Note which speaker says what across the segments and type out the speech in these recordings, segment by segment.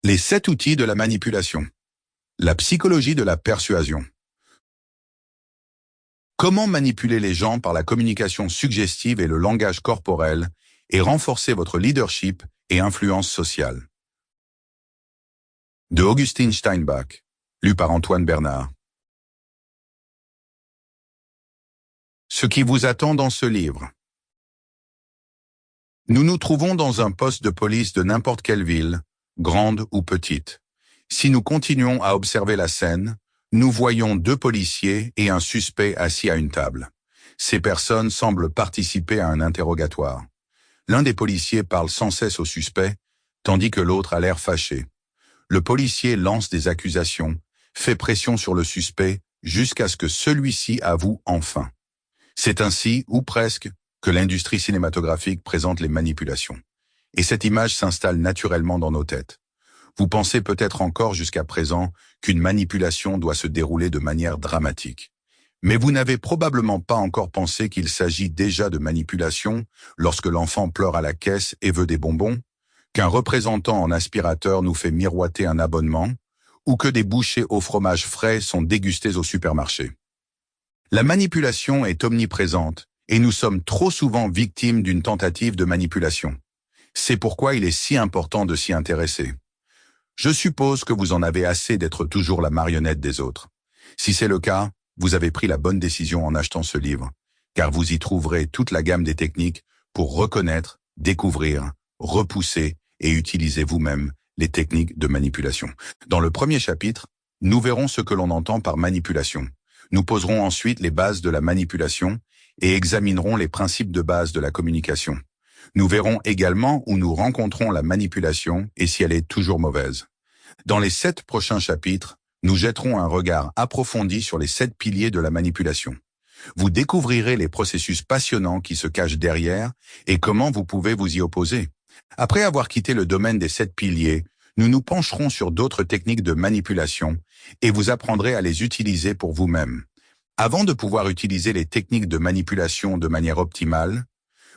Speaker 1: Les 7 outils de la manipulation. La psychologie de la persuasion. Comment manipuler les gens par la communication suggestive et le langage corporel et renforcer votre leadership et influence sociale. De Augustin Steinbach, lu par Antoine Bernard. Ce qui vous attend dans ce livre. Nous nous trouvons dans un poste de police de n'importe quelle ville, grande ou petite. Si nous continuons à observer la scène, nous voyons 2 policiers et un suspect assis à une table. Ces personnes semblent participer à un interrogatoire. L'un des policiers parle sans cesse au suspect, tandis que l'autre a l'air fâché. Le policier lance des accusations, fait pression sur le suspect, jusqu'à ce que celui-ci avoue enfin. C'est ainsi, ou presque, que l'industrie cinématographique présente les manipulations. Et cette image s'installe naturellement dans nos têtes. Vous pensez peut-être encore jusqu'à présent qu'une manipulation doit se dérouler de manière dramatique. Mais vous n'avez probablement pas encore pensé qu'il s'agit déjà de manipulation lorsque l'enfant pleure à la caisse et veut des bonbons, qu'un représentant en aspirateur nous fait miroiter un abonnement, ou que des bouchées au fromage frais sont dégustées au supermarché. La manipulation est omniprésente et nous sommes trop souvent victimes d'une tentative de manipulation. C'est pourquoi il est si important de s'y intéresser. Je suppose que vous en avez assez d'être toujours la marionnette des autres. Si c'est le cas, vous avez pris la bonne décision en achetant ce livre, car vous y trouverez toute la gamme des techniques pour reconnaître, découvrir, repousser et utiliser vous-même les techniques de manipulation. Dans le premier chapitre, nous verrons ce que l'on entend par manipulation. Nous poserons ensuite les bases de la manipulation et examinerons les principes de base de la communication. Nous verrons également où nous rencontrons la manipulation et si elle est toujours mauvaise. Dans les 7 prochains chapitres, nous jetterons un regard approfondi sur les 7 piliers de la manipulation. Vous découvrirez les processus passionnants qui se cachent derrière et comment vous pouvez vous y opposer. Après avoir quitté le domaine des 7 piliers, nous nous pencherons sur d'autres techniques de manipulation et vous apprendrez à les utiliser pour vous-même. Avant de pouvoir utiliser les techniques de manipulation de manière optimale,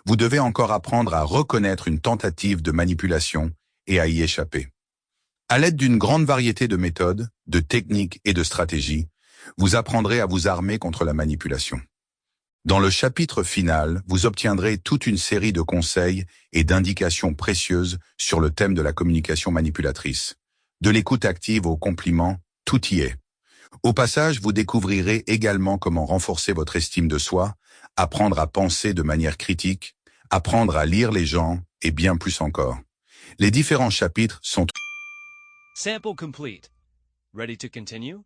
Speaker 1: vous devez encore apprendre à reconnaître une tentative de manipulation et à y échapper. À l'aide d'une grande variété de méthodes, de techniques et de stratégies, vous apprendrez à vous armer contre la manipulation. Dans le chapitre final, vous obtiendrez toute une série de conseils et d'indications précieuses sur le thème de la communication manipulatrice. De l'écoute active aux compliments, tout y est. Au passage, vous découvrirez également comment renforcer votre estime de soi, apprendre à penser de manière critique, apprendre à lire les gens et bien plus encore. Les différents chapitres sont...
Speaker 2: Sample complete. Ready to continue?